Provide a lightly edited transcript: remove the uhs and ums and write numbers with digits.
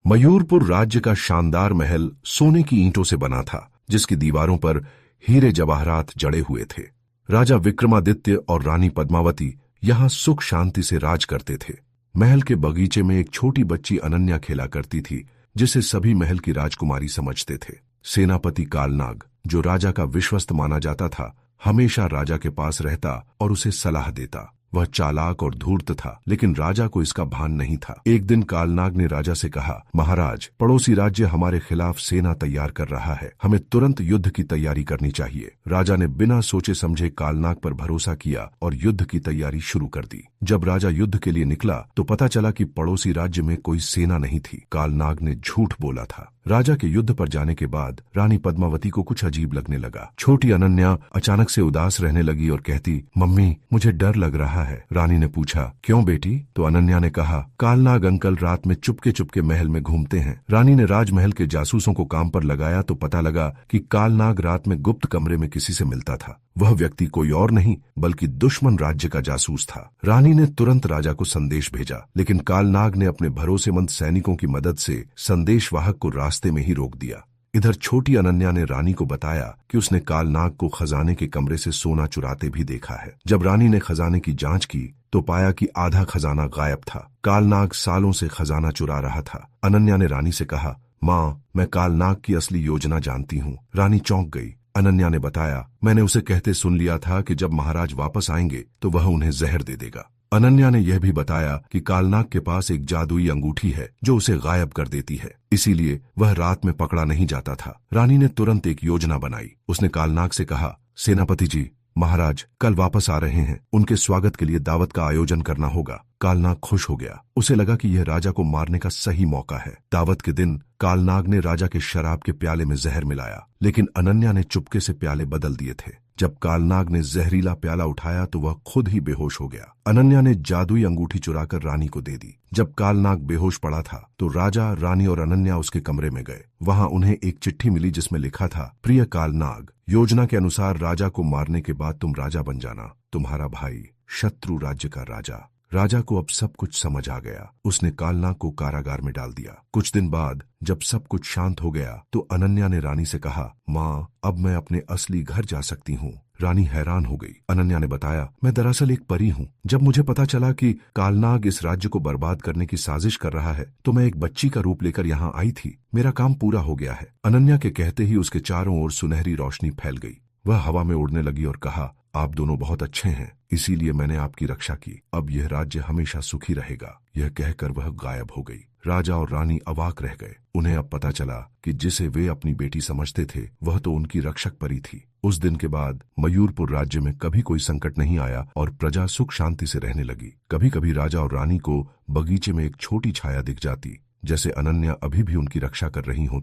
मयूरपुर राज्य का शानदार महल सोने की ईंटों से बना था, जिसकी दीवारों पर हीरे जवाहरात जड़े हुए थे। राजा विक्रमादित्य और रानी पद्मावती यहां सुख शांति से राज करते थे। महल के बगीचे में एक छोटी बच्ची अनन्या खेला करती थी, जिसे सभी महल की राजकुमारी समझते थे। सेनापति कालनाग, जो राजा का विश्वस्त माना जाता था, हमेशा राजा के पास रहता और उसे सलाह देता। वह चालाक और धूर्त था, लेकिन राजा को इसका भान नहीं था। एक दिन कालनाग ने राजा से कहा, महाराज, पड़ोसी राज्य हमारे खिलाफ सेना तैयार कर रहा है, हमें तुरंत युद्ध की तैयारी करनी चाहिए। राजा ने बिना सोचे समझे कालनाग पर भरोसा किया और युद्ध की तैयारी शुरू कर दी। जब राजा युद्ध के लिए निकला तो पता चला कि पड़ोसी राज्य में कोई सेना नहीं थी। कालनाग ने झूठ बोला था। राजा के युद्ध पर जाने के बाद रानी पद्मावती को कुछ अजीब लगने लगा। छोटी अनन्या अचानक से उदास रहने लगी और कहती, मम्मी, मुझे डर लग रहा है। रानी ने पूछा, क्यों बेटी? तो अनन्या ने कहा, कालनाग अंकल रात में चुपके चुपके महल में घूमते हैं। रानी ने राजमहल के जासूसों को काम पर लगाया तो पता लगा कि कालनाग रात में गुप्त कमरे में किसी से मिलता था। वह व्यक्ति कोई और नहीं बल्कि दुश्मन राज्य का जासूस था। रानी ने तुरंत राजा को संदेश भेजा, लेकिन कालनाग ने अपने भरोसेमंद सैनिकों की मदद से संदेशवाहक को रास्ते में ही रोक दिया। इधर छोटी अनन्या ने रानी को बताया कि उसने कालनाग को खजाने के कमरे से सोना चुराते भी देखा है। जब रानी ने खजाने की जांच की तो पाया कि आधा खजाना गायब था। कालनाग सालों से खजाना चुरा रहा था। अनन्या ने रानी से कहा, माँ, मैं कालनाग की असली योजना जानती हूँ। रानी चौंक गई। अनन्या ने बताया, मैंने उसे कहते सुन लिया था कि जब महाराज वापस आएंगे तो वह उन्हें जहर दे देगा। अनन्या ने यह भी बताया कि कालनाग के पास एक जादुई अंगूठी है जो उसे गायब कर देती है, इसीलिए वह रात में पकड़ा नहीं जाता था। रानी ने तुरंत एक योजना बनाई। उसने कालनाग से कहा, सेनापति जी, महाराज कल वापस आ रहे हैं, उनके स्वागत के लिए दावत का आयोजन करना होगा। कालनाग खुश हो गया। उसे लगा कि यह राजा को मारने का सही मौका है। दावत के दिन कालनाग ने राजा के शराब के प्याले में जहर मिलाया, लेकिन अनन्या ने चुपके से प्याले बदल दिए थे। जब कालनाग ने जहरीला प्याला उठाया तो वह खुद ही बेहोश हो गया। अनन्या ने जादुई अंगूठी चुराकर रानी को दे दी। जब कालनाग बेहोश पड़ा था तो राजा, रानी और अनन्या उसके कमरे में गए। वहां उन्हें एक चिट्ठी मिली जिसमें लिखा था, प्रिय कालनाग, योजना के अनुसार राजा को मारने के बाद तुम राजा बन जाना। तुम्हारा भाई, शत्रु राज्य का राजा। राजा को अब सब कुछ समझ आ गया। उसने कालनाग को कारागार में डाल दिया। कुछ दिन बाद जब सब कुछ शांत हो गया तो अनन्या ने रानी से कहा, माँ, अब मैं अपने असली घर जा सकती हूँ। रानी हैरान हो गई। अनन्या ने बताया, मैं दरअसल एक परी हूँ। जब मुझे पता चला कि कालनाग इस राज्य को बर्बाद करने की साजिश कर रहा है तो मैं एक बच्ची का रूप लेकर यहाँ आई थी। मेरा काम पूरा हो गया है। अनन्या के कहते ही उसके चारों ओर सुनहरी रोशनी फैल गई। वह हवा में उड़ने लगी और कहा, आप दोनों बहुत अच्छे हैं, इसीलिए मैंने आपकी रक्षा की। अब यह राज्य हमेशा सुखी रहेगा। यह कहकर वह गायब हो गई। राजा और रानी अवाक रह गए। उन्हें अब पता चला कि जिसे वे अपनी बेटी समझते थे वह तो उनकी रक्षक परी थी। उस दिन के बाद मयूरपुर राज्य में कभी कोई संकट नहीं आया और प्रजा सुख शांति से रहने लगी। कभी कभी राजा और रानी को बगीचे में एक छोटी छाया दिख जाती, जैसे अनन्या अभी भी उनकी रक्षा कर रही हो।